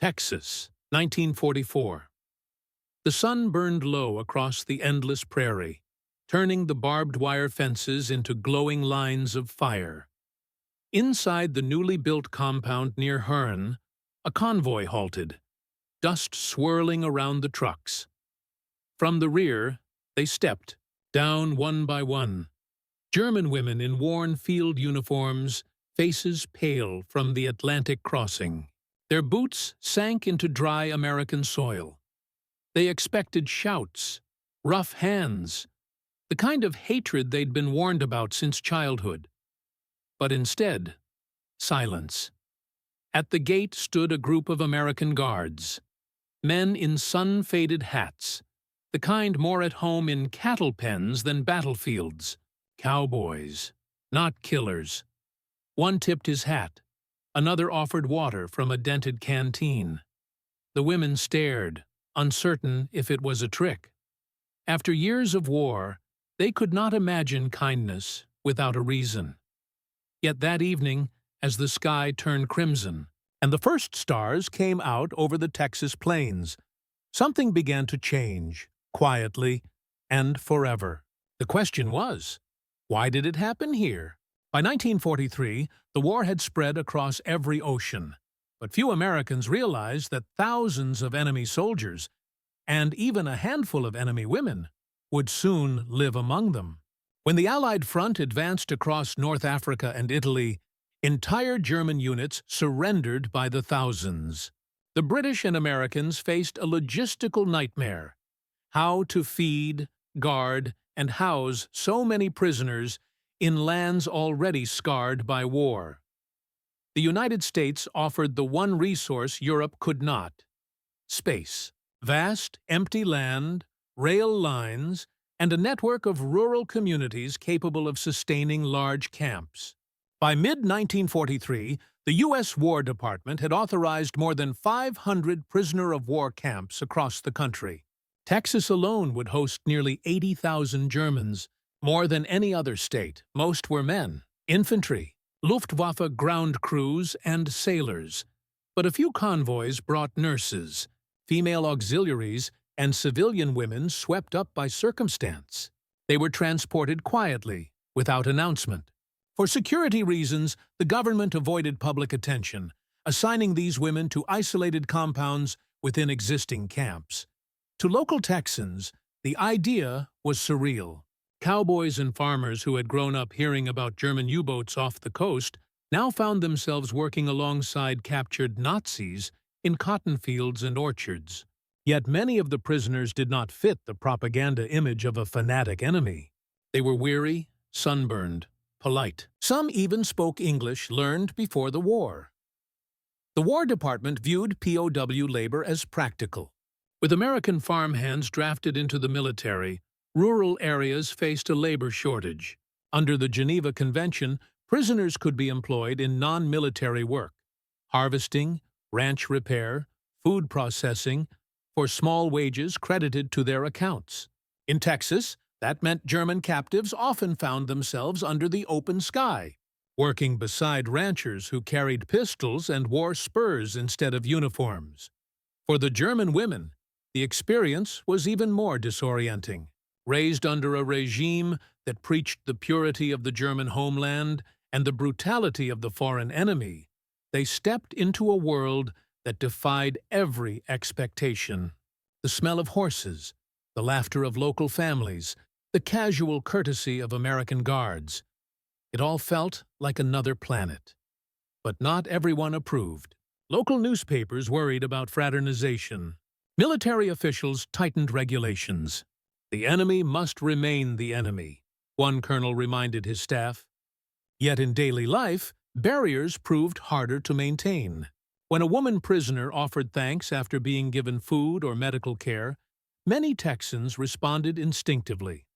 Texas, 1944. The sun burned low across the endless prairie, turning the barbed wire fences into glowing lines of fire. Inside the newly built compound near Hearne, a convoy halted, dust swirling around the trucks. From the rear, they stepped, down one by one. German women in worn field uniforms, faces pale from the Atlantic crossing. Their boots sank into dry American soil. They expected shouts, rough hands, the kind of hatred they'd been warned about since childhood. But instead, silence. At the gate stood a group of American guards, men in sun-faded hats, the kind more at home in cattle pens than battlefields. Cowboys, not killers. One tipped his hat. Another offered water from a dented canteen. The women stared, uncertain if it was a trick. After years of war, they could not imagine kindness without a reason. Yet that evening, as the sky turned crimson, and the first stars came out over the Texas plains, something began to change, quietly and forever. The question was, why did it happen here? By 1943, the war had spread across every ocean, but few Americans realized that thousands of enemy soldiers, and even a handful of enemy women, would soon live among them. When the Allied front advanced across North Africa and Italy, entire German units surrendered by the thousands. The British and Americans faced a logistical nightmare: how to feed, guard, and house so many prisoners in lands already scarred by war. The United States offered the one resource Europe could not: space. Vast, empty land, rail lines, and a network of rural communities capable of sustaining large camps. By mid-1943, the U.S. War Department had authorized more than 500 prisoner-of-war camps across the country. Texas alone would host nearly 80,000 Germans, more than any other state. Most were men, infantry, Luftwaffe ground crews, and sailors. But a few convoys brought nurses, female auxiliaries, and civilian women swept up by circumstance. They were transported quietly, without announcement. For security reasons, the government avoided public attention, assigning these women to isolated compounds within existing camps. To local Texans, the idea was surreal. Cowboys and farmers who had grown up hearing about German U-boats off the coast now found themselves working alongside captured Nazis in cotton fields and orchards. Yet many of the prisoners did not fit the propaganda image of a fanatic enemy. They were weary, sunburned, polite. Some even spoke English learned before the war. The War Department viewed POW labor as practical. With American farmhands drafted into the military, rural areas faced a labor shortage. Under the Geneva Convention, prisoners could be employed in non-military work: harvesting, ranch repair, food processing, for small wages credited to their accounts. In Texas, that meant German captives often found themselves under the open sky, working beside ranchers who carried pistols and wore spurs instead of uniforms. For the German women, the experience was even more disorienting. Raised under a regime that preached the purity of the German homeland and the brutality of the foreign enemy, they stepped into a world that defied every expectation. The smell of horses, the laughter of local families, the casual courtesy of American guards. It all felt like another planet. But not everyone approved. Local newspapers worried about fraternization. Military officials tightened regulations. The enemy must remain the enemy, one colonel reminded his staff. Yet in daily life, barriers proved harder to maintain. When a woman prisoner offered thanks after being given food or medical care, many Texans responded instinctively,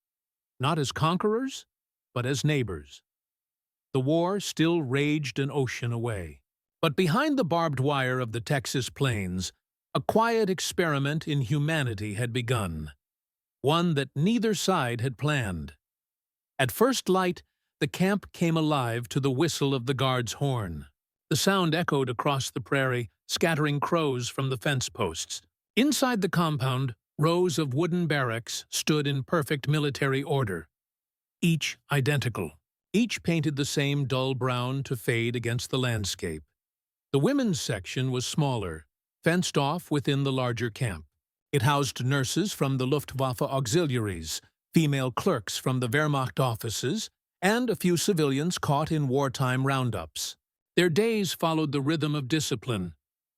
not as conquerors, but as neighbors. The war still raged an ocean away. But behind the barbed wire of the Texas plains, a quiet experiment in humanity had begun, one that neither side had planned. At first light, the camp came alive to the whistle of the guard's horn. The sound echoed across the prairie, scattering crows from the fence posts. Inside the compound, rows of wooden barracks stood in perfect military order, each identical. Each painted the same dull brown to fade against the landscape. The women's section was smaller, fenced off within the larger camp. It housed nurses from the Luftwaffe auxiliaries, female clerks from the Wehrmacht offices, and a few civilians caught in wartime roundups. Their days followed the rhythm of discipline: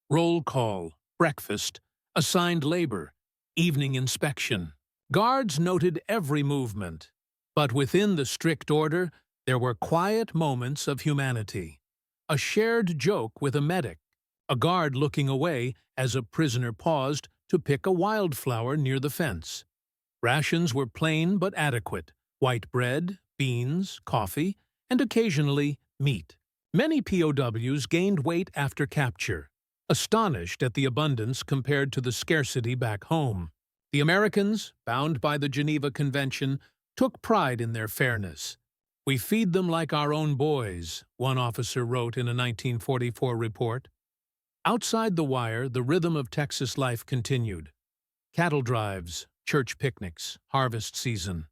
roll call, breakfast, assigned labor, evening inspection. Guards noted every movement, but within the strict order, there were quiet moments of humanity. A shared joke with a medic, a guard looking away as a prisoner paused to pick a wildflower near the fence. Rations were plain but adequate: white bread, beans, coffee, and occasionally meat. Many POWs gained weight after capture, astonished at the abundance compared to the scarcity back home. The Americans, bound by the Geneva Convention, took pride in their fairness. "We feed them like our own boys," one officer wrote in a 1944 report. Outside the wire, the rhythm of Texas life continued. Cattle drives, church picnics, harvest season.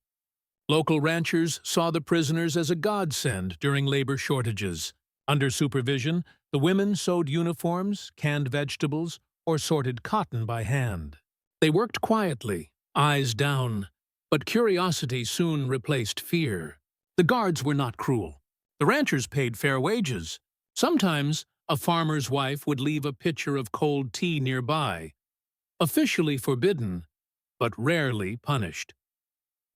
Local ranchers saw the prisoners as a godsend during labor shortages. Under supervision, the women sewed uniforms, canned vegetables, or sorted cotton by hand. They worked quietly, eyes down, but curiosity soon replaced fear. The guards were not cruel. The ranchers paid fair wages. Sometimes a farmer's wife would leave a pitcher of cold tea nearby, officially forbidden, but rarely punished.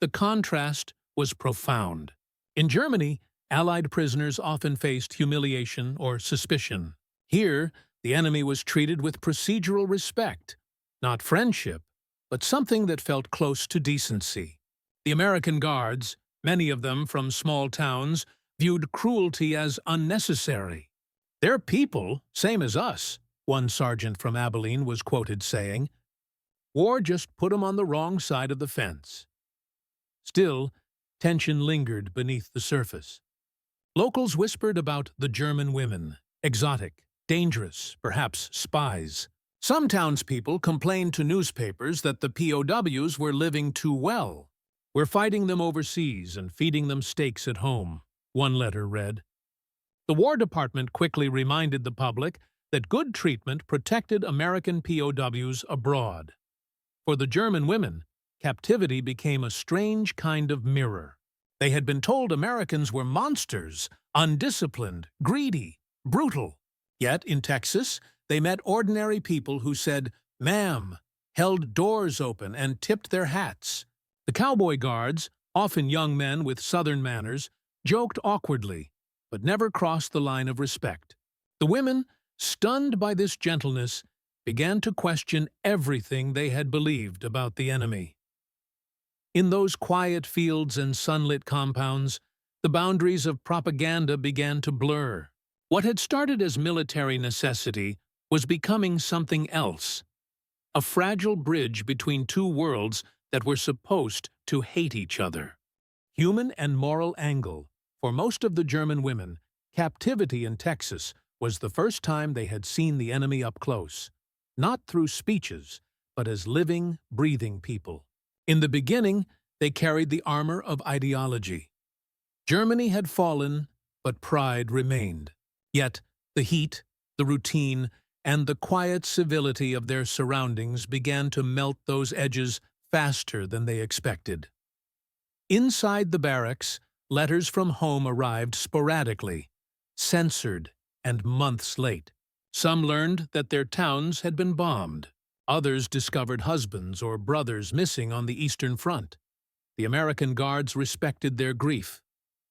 The contrast was profound. In Germany, Allied prisoners often faced humiliation or suspicion. Here, the enemy was treated with procedural respect, not friendship, but something that felt close to decency. The American guards, many of them from small towns, viewed cruelty as unnecessary. "They're people, same as us," one sergeant from Abilene was quoted saying. "War just put 'em on the wrong side of the fence." Still, tension lingered beneath the surface. Locals whispered about the German women: exotic, dangerous, perhaps spies. Some townspeople complained to newspapers that the POWs were living too well. "We're fighting them overseas and feeding them steaks at home," one letter read. The War Department quickly reminded the public that good treatment protected American POWs abroad. For the German women, captivity became a strange kind of mirror. They had been told Americans were monsters, undisciplined, greedy, brutal. Yet in Texas, they met ordinary people who said, "Ma'am," held doors open, and tipped their hats. The cowboy guards, often young men with Southern manners, joked awkwardly, but never crossed the line of respect. The women, stunned by this gentleness, began to question everything they had believed about the enemy. In those quiet fields and sunlit compounds, the boundaries of propaganda began to blur. What had started as military necessity was becoming something else: a fragile bridge between two worlds that were supposed to hate each other. Human and moral angle. For most of the German women, captivity in Texas was the first time they had seen the enemy up close, not through speeches, but as living, breathing people. In the beginning, they carried the armor of ideology. Germany had fallen, but pride remained. Yet the heat, the routine, and the quiet civility of their surroundings began to melt those edges faster than they expected. Inside the barracks, letters from home arrived sporadically, censored and months late. Some learned that their towns had been bombed. Others discovered husbands or brothers missing on the Eastern Front. The American guards respected their grief.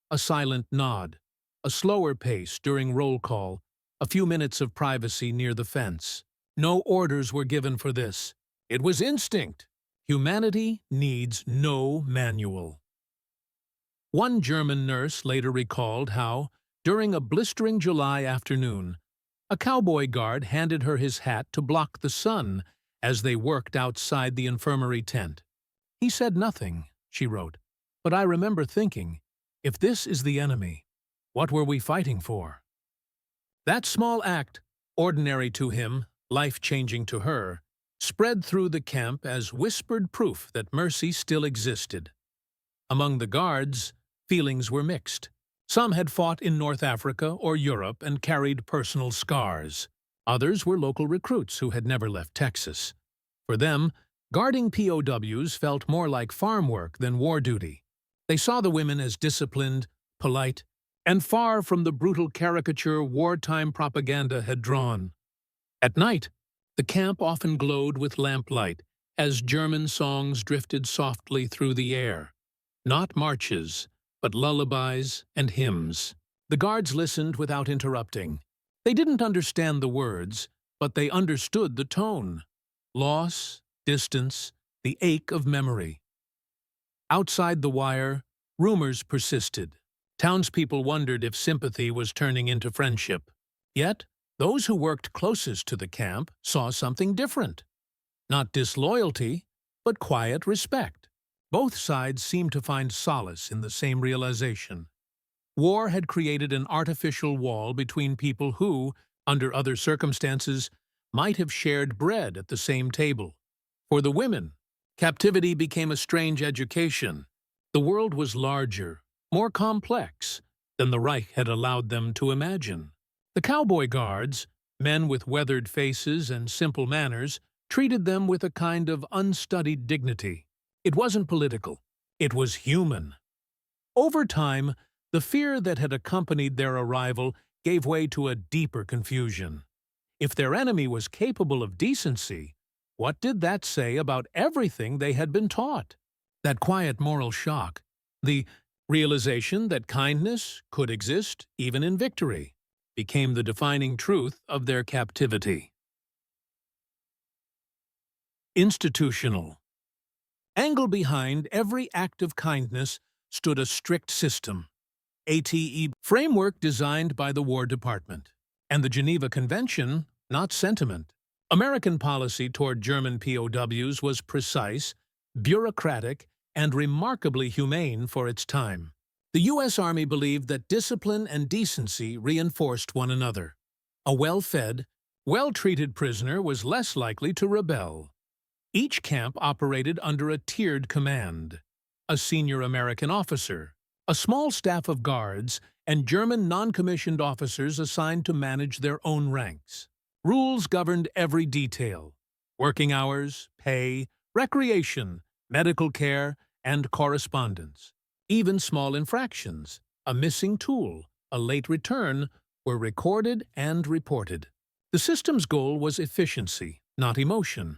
A silent nod, a slower pace during roll call, a few minutes of privacy near the fence. No orders were given for this. It was instinct. Humanity needs no manual. One German nurse later recalled how, during a blistering July afternoon, a cowboy guard handed her his hat to block the sun as they worked outside the infirmary tent. "He said nothing," she wrote, "but I remember thinking, if this is the enemy, what were we fighting for?" That small act, ordinary to him, life-changing to her, spread through the camp as whispered proof that mercy still existed. Among the guards, feelings were mixed. Some had fought in North Africa or Europe and carried personal scars. Others were local recruits who had never left Texas. For them, guarding POWs felt more like farm work than war duty. They saw the women as disciplined, polite, and far from the brutal caricature wartime propaganda had drawn. At night, the camp often glowed with lamplight as German songs drifted softly through the air. Not marches, but lullabies and hymns. The guards listened without interrupting. They didn't understand the words, but they understood the tone. Loss, distance, the ache of memory. Outside the wire, rumors persisted. Townspeople wondered if sympathy was turning into friendship. Yet, those who worked closest to the camp saw something different. Not disloyalty, but quiet respect. Both sides seemed to find solace in the same realization. War had created an artificial wall between people who, under other circumstances, might have shared bread at the same table. For the women, captivity became a strange education. The world was larger, more complex than the Reich had allowed them to imagine. The cowboy guards, men with weathered faces and simple manners, treated them with a kind of unstudied dignity. It wasn't political. It was human. Over time, the fear that had accompanied their arrival gave way to a deeper confusion. If their enemy was capable of decency, what did that say about everything they had been taught? That quiet moral shock, the realization that kindness could exist even in victory, became the defining truth of their captivity. Institutional. Angled behind every act of kindness stood a strict system, ATE framework designed by the War Department, and the Geneva Convention, not sentiment. American policy toward German POWs was precise, bureaucratic, and remarkably humane for its time. The U.S. Army believed that discipline and decency reinforced one another. A well-fed, well-treated prisoner was less likely to rebel. Each camp operated under a tiered command: a senior American officer, a small staff of guards, and German non-commissioned officers assigned to manage their own ranks. Rules governed every detail: working hours, pay, recreation, medical care, and correspondence. Even small infractions, a missing tool, a late return, were recorded and reported. The system's goal was efficiency, not emotion.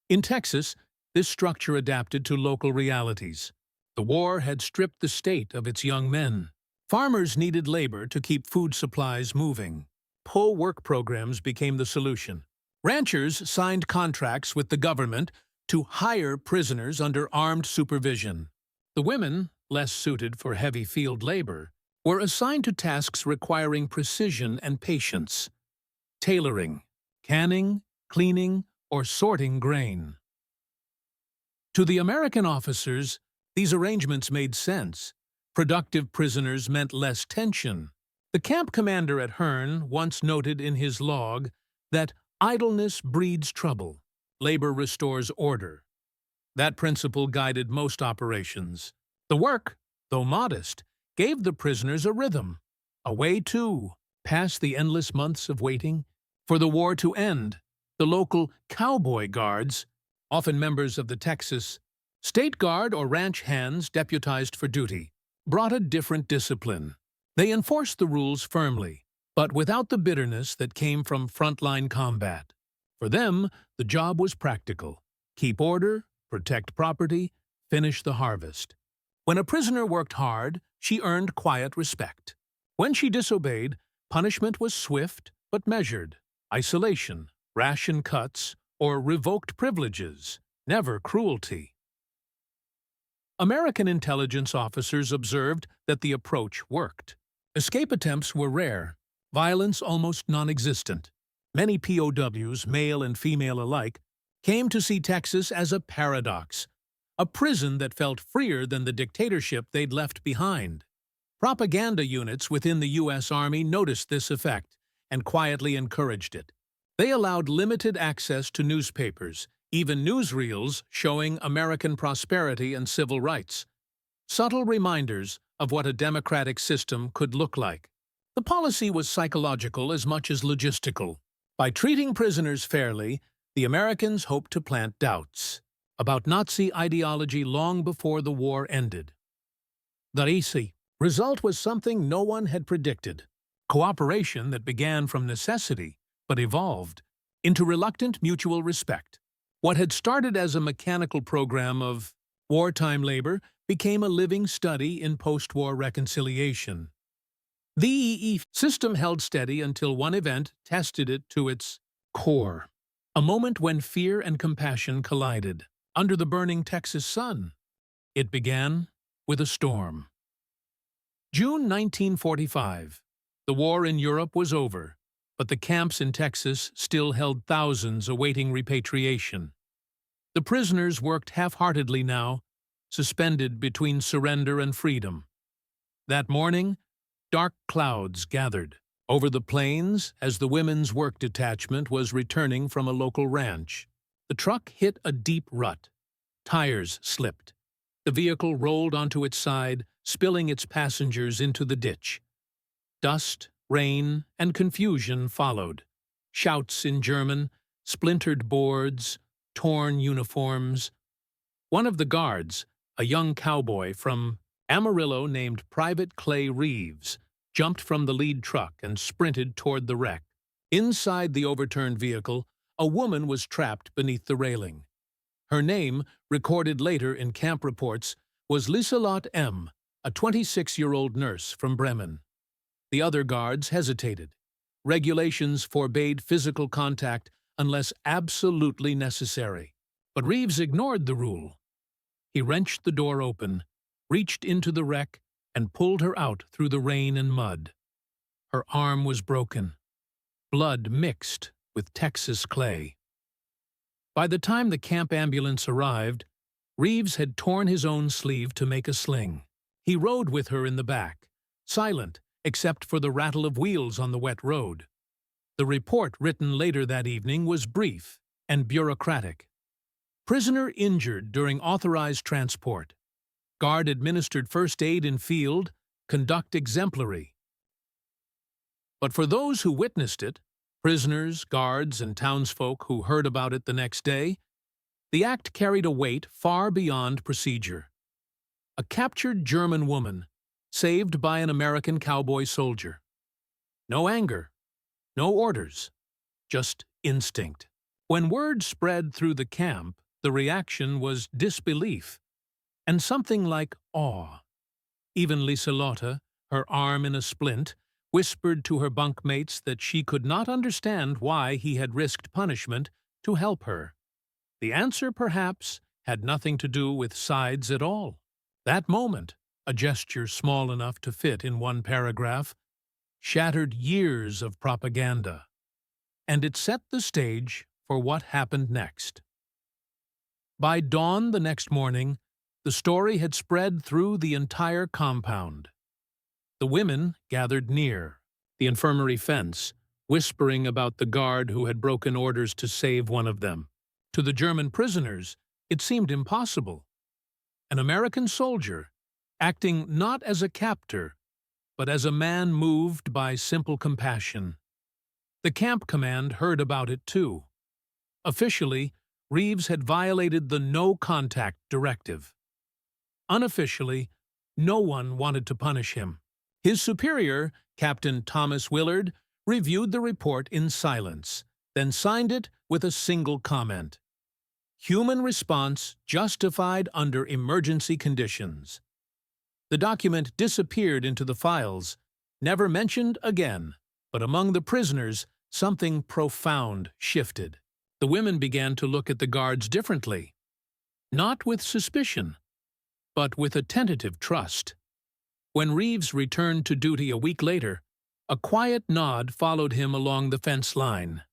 In Texas, this structure adapted to local realities. The war had stripped the state of its young men. Farmers needed labor to keep food supplies moving. POW work programs became the solution. Ranchers signed contracts with the government to hire prisoners under armed supervision. The women, less suited for heavy field labor, were assigned to tasks requiring precision and patience: tailoring, canning, cleaning, or sorting grain. To the American officers, these arrangements made sense. Productive prisoners meant less tension. The camp commander at Hearn once noted in his log that idleness breeds trouble, labor restores order. That principle guided most operations. The work, though modest, gave the prisoners a rhythm, a way to pass the endless months of waiting for the war to end. The local cowboy guards, often members of the Texas State Guard or ranch hands deputized for duty, brought a different discipline. They enforced the rules firmly, but without the bitterness that came from frontline combat. For them, the job was practical: keep order, protect property, finish the harvest. When a prisoner worked hard, she earned quiet respect. When she disobeyed, punishment was swift but measured: isolation, ration cuts, or revoked privileges, never cruelty. American intelligence officers observed that the approach worked. Escape attempts were rare, violence almost non-existent. Many POWs, male and female alike, came to see Texas as a paradox, a prison that felt freer than the dictatorship they'd left behind. Propaganda units within the U.S. Army noticed this effect and quietly encouraged it. They allowed limited access to newspapers, even newsreels showing American prosperity and civil rights. Subtle reminders of what a democratic system could look like. The policy was psychological as much as logistical. By treating prisoners fairly, the Americans hoped to plant doubts about Nazi ideology long before the war ended. The easy result was something no one had predicted: cooperation that began from necessity but evolved into reluctant mutual respect. What had started as a mechanical program of wartime labor became a living study in post-war reconciliation. The EE system held steady until one event tested it to its core, a moment when fear and compassion collided. Under the burning Texas sun, it began with a storm. June 1945. The war in Europe was over, but the camps in Texas still held thousands awaiting repatriation. The prisoners worked half-heartedly now, suspended between surrender and freedom. That morning, dark clouds gathered over the plains as the women's work detachment was returning from a local ranch. The truck hit a deep rut. Tires slipped. The vehicle rolled onto its side, spilling its passengers into the ditch. Dust, rain, and confusion followed. Shouts in German, splintered boards, torn uniforms. One of the guards, a young cowboy from Amarillo named Private Clay Reeves, jumped from the lead truck and sprinted toward the wreck. Inside the overturned vehicle, a woman was trapped beneath the railing. Her name, recorded later in camp reports, was Lieselotte M., a 26-year-old nurse from Bremen. The other guards hesitated. Regulations forbade physical contact unless absolutely necessary. But Reeves ignored the rule. He wrenched the door open, reached into the wreck, and pulled her out through the rain and mud. Her arm was broken. Blood mixed with Texas clay. By the time the camp ambulance arrived, Reeves had torn his own sleeve to make a sling. He rode with her in the back, silent except for the rattle of wheels on the wet road. The report written later that evening was brief and bureaucratic. Prisoner injured during authorized transport. Guard administered first aid in field, conduct exemplary. But for those who witnessed it, prisoners, guards, and townsfolk who heard about it the next day, the act carried a weight far beyond procedure. A captured German woman, saved by an American cowboy soldier. No anger, no orders, just instinct. When word spread through the camp, the reaction was disbelief and something like awe. Even Lieselotte, her arm in a splint, whispered to her bunkmates that she could not understand why he had risked punishment to help her. The answer, perhaps, had nothing to do with sides at all. That moment, a gesture small enough to fit in one paragraph, shattered years of propaganda, and it set the stage for what happened next. By dawn the next morning, the story had spread through the entire compound. The women gathered near the infirmary fence, whispering about the guard who had broken orders to save one of them. To the German prisoners, it seemed impossible. An American soldier, acting not as a captor, but as a man moved by simple compassion. The camp command heard about it too. Officially, Reeves had violated the no-contact directive. Unofficially, no one wanted to punish him. His superior, Captain Thomas Willard, reviewed the report in silence, then signed it with a single comment: "Human response justified under emergency conditions." The document disappeared into the files, never mentioned again, but among the prisoners, something profound shifted. The women began to look at the guards differently, not with suspicion, but with a tentative trust. When Reeves returned to duty a week later, a quiet nod followed him along the fence line.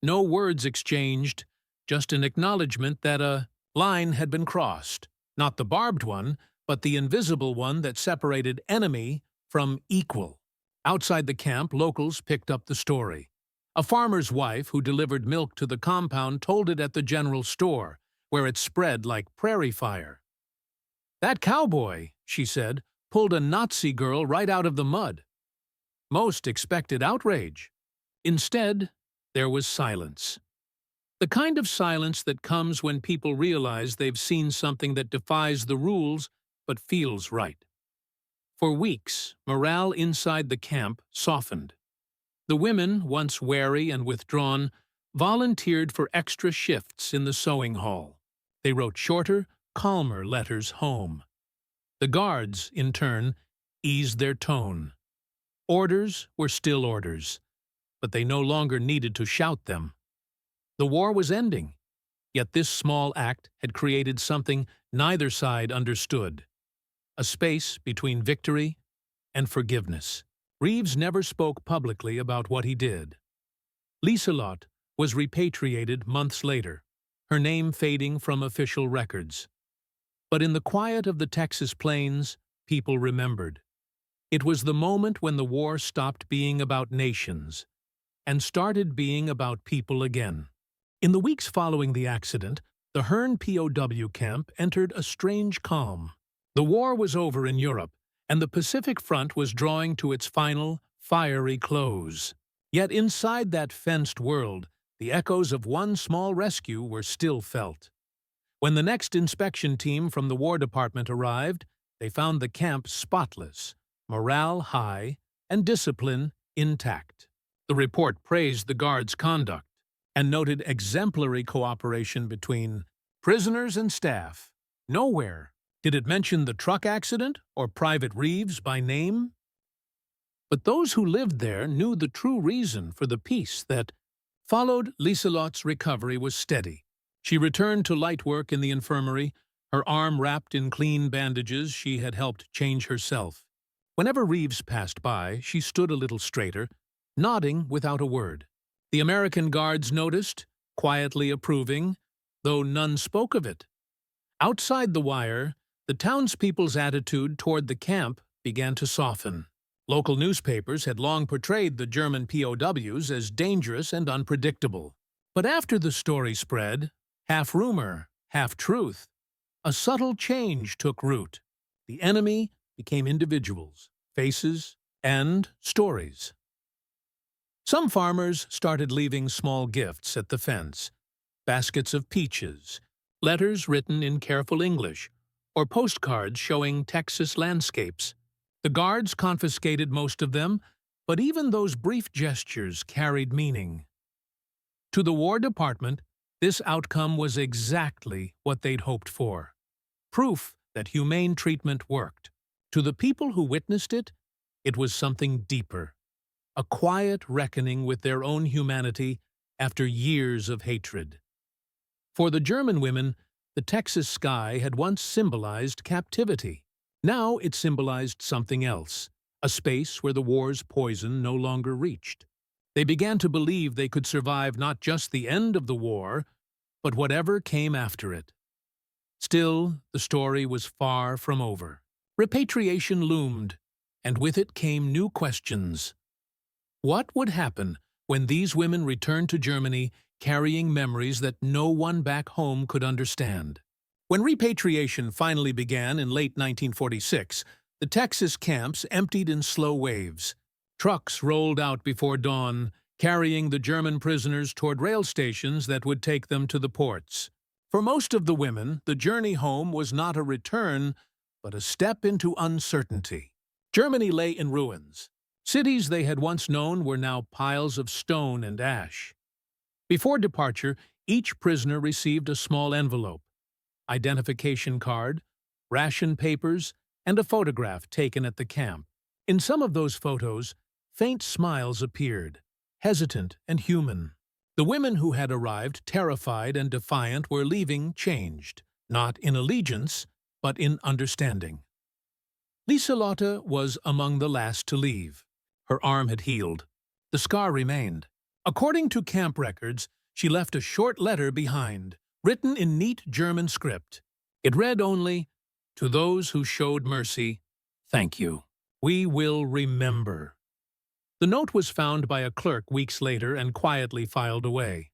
No words exchanged, just an acknowledgement that a line had been crossed, not the barbed one, but the invisible one that separated enemy from equal. Outside the camp, locals picked up the story. A farmer's wife who delivered milk to the compound told it at the general store, where it spread like prairie fire. "That cowboy," she said, "pulled a Nazi girl right out of the mud." Most expected outrage. Instead, there was silence. The kind of silence that comes when people realize they've seen something that defies the rules but feels right. For weeks, morale inside the camp softened. The women, once wary and withdrawn, volunteered for extra shifts in the sewing hall. They wrote shorter, calmer letters home. The guards, in turn, eased their tone. Orders were still orders, but they no longer needed to shout them. The war was ending, yet this small act had created something neither side understood: a space between victory and forgiveness. Reeves never spoke publicly about what he did. Lieselot was repatriated months later, her name fading from official records. But in the quiet of the Texas plains, people remembered. It was the moment when the war stopped being about nations and started being about people again. In the weeks following the accident, the Hearn POW camp entered a strange calm. The war was over in Europe, and the Pacific Front was drawing to its final, fiery close. Yet inside that fenced world, the echoes of one small rescue were still felt. When the next inspection team from the War Department arrived, they found the camp spotless, morale high, and discipline intact. The report praised the guards' conduct and noted exemplary cooperation between prisoners and staff. Nowhere did it mention the truck accident or Private Reeves by name. But those who lived there knew the true reason for the peace that followed. Lieselot's recovery was steady. She returned to light work in the infirmary, her arm wrapped in clean bandages she had helped change herself. Whenever Reeves passed by, she stood a little straighter, nodding without a word. The American guards noticed, quietly approving, though none spoke of it. Outside the wire, the townspeople's attitude toward the camp began to soften. Local newspapers had long portrayed the German POWs as dangerous and unpredictable. But after the story spread, half rumor, half truth, a subtle change took root. The enemy became individuals, faces, and stories. Some farmers started leaving small gifts at the fence: baskets of peaches, letters written in careful English, or postcards showing Texas landscapes. The guards confiscated most of them, but even those brief gestures carried meaning. To the War Department, this outcome was exactly what they'd hoped for: proof that humane treatment worked. To the people who witnessed it, it was something deeper: a quiet reckoning with their own humanity after years of hatred. For the German women, the Texas sky had once symbolized captivity. Now it symbolized something else: a space where the war's poison no longer reached. They began to believe they could survive not just the end of the war, but whatever came after it. Still, the story was far from over. Repatriation loomed, and with it came new questions. What would happen when these women returned to Germany carrying memories that no one back home could understand? When repatriation finally began in late 1946, the Texas camps emptied in slow waves. Trucks rolled out before dawn, carrying the German prisoners toward rail stations that would take them to the ports. For most of the women, the journey home was not a return, but a step into uncertainty. Germany lay in ruins. Cities they had once known were now piles of stone and ash. Before departure, each prisoner received a small envelope: identification card, ration papers, and a photograph taken at the camp. In some of those photos, faint smiles appeared, hesitant and human. The women who had arrived, terrified and defiant, were leaving changed, not in allegiance, but in understanding. Lieselotte was among the last to leave. Her arm had healed. The scar remained. According to camp records, she left a short letter behind, written in neat German script. It read only, "To those who showed mercy, thank you. We will remember." The note was found by a clerk weeks later and quietly filed away.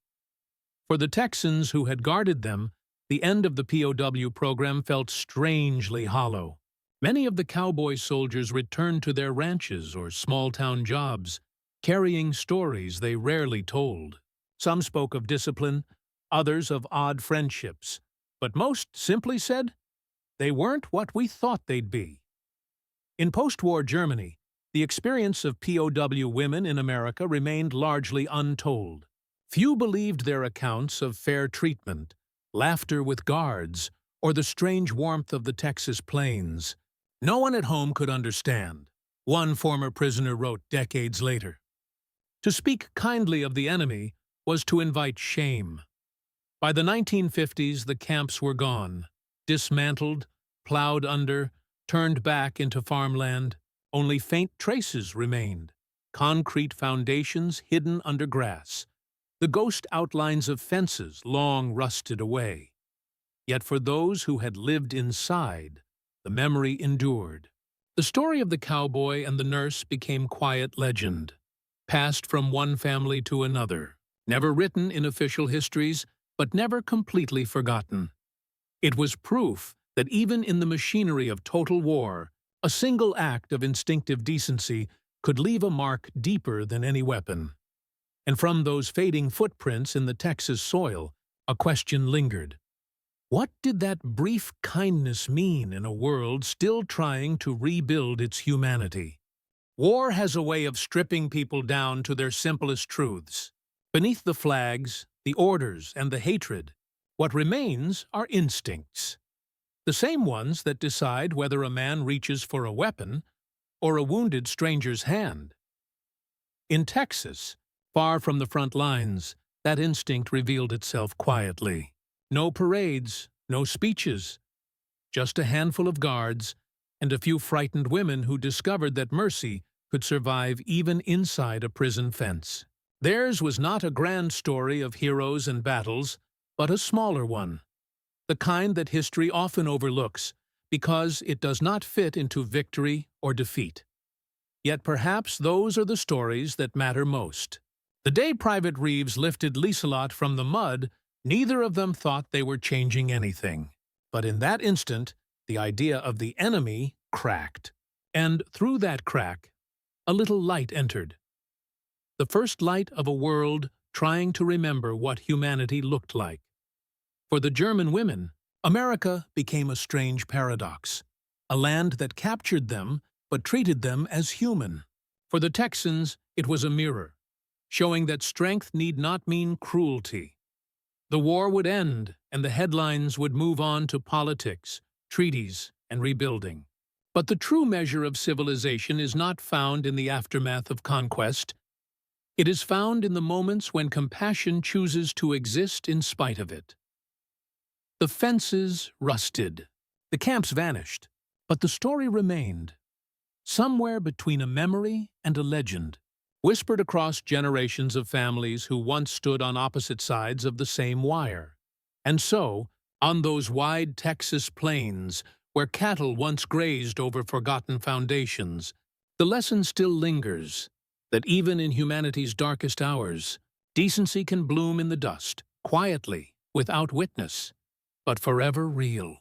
For the Texans who had guarded them, the end of the POW program felt strangely hollow. Many of the cowboy soldiers returned to their ranches or small-town jobs, carrying stories they rarely told. Some spoke of discipline, others of odd friendships, but most simply said, they weren't what we thought they'd be. In post-war Germany, the experience of POW women in America remained largely untold. Few believed their accounts of fair treatment, laughter with guards, or the strange warmth of the Texas plains. No one at home could understand, one former prisoner wrote decades later. To speak kindly of the enemy was to invite shame. By the 1950s, the camps were gone, dismantled, plowed under, turned back into farmland. Only faint traces remained, concrete foundations hidden under grass, the ghost outlines of fences long rusted away. Yet for those who had lived inside, the memory endured. The story of the cowboy and the nurse became quiet legend, passed from one family to another, never written in official histories, but never completely forgotten. It was proof that even in the machinery of total war, a single act of instinctive decency could leave a mark deeper than any weapon. And from those fading footprints in the Texas soil, a question lingered. What did that brief kindness mean in a world still trying to rebuild its humanity? War has a way of stripping people down to their simplest truths. Beneath the flags, the orders, and the hatred, what remains are instincts. The same ones that decide whether a man reaches for a weapon or a wounded stranger's hand. In Texas, far from the front lines, that instinct revealed itself quietly. No parades, no speeches, just a handful of guards and a few frightened women who discovered that mercy could survive even inside a prison fence. Theirs was not a grand story of heroes and battles, but a smaller one, the kind that history often overlooks because it does not fit into victory or defeat. Yet perhaps those are the stories that matter most. The day Private Reeves lifted Liselott from the mud, neither of them thought they were changing anything. But in that instant, the idea of the enemy cracked. And through that crack, a little light entered. The first light of a world trying to remember what humanity looked like. For the German women, America became a strange paradox, a land that captured them but treated them as human. For the Texans, it was a mirror, showing that strength need not mean cruelty. The war would end, and the headlines would move on to politics, treaties, and rebuilding. But the true measure of civilization is not found in the aftermath of conquest. It is found in the moments when compassion chooses to exist in spite of it. The fences rusted. The camps vanished. But the story remained, somewhere between a memory and a legend, whispered across generations of families who once stood on opposite sides of the same wire. And so, on those wide Texas plains, where cattle once grazed over forgotten foundations, the lesson still lingers, that even in humanity's darkest hours, decency can bloom in the dust, quietly, without witness, but forever real.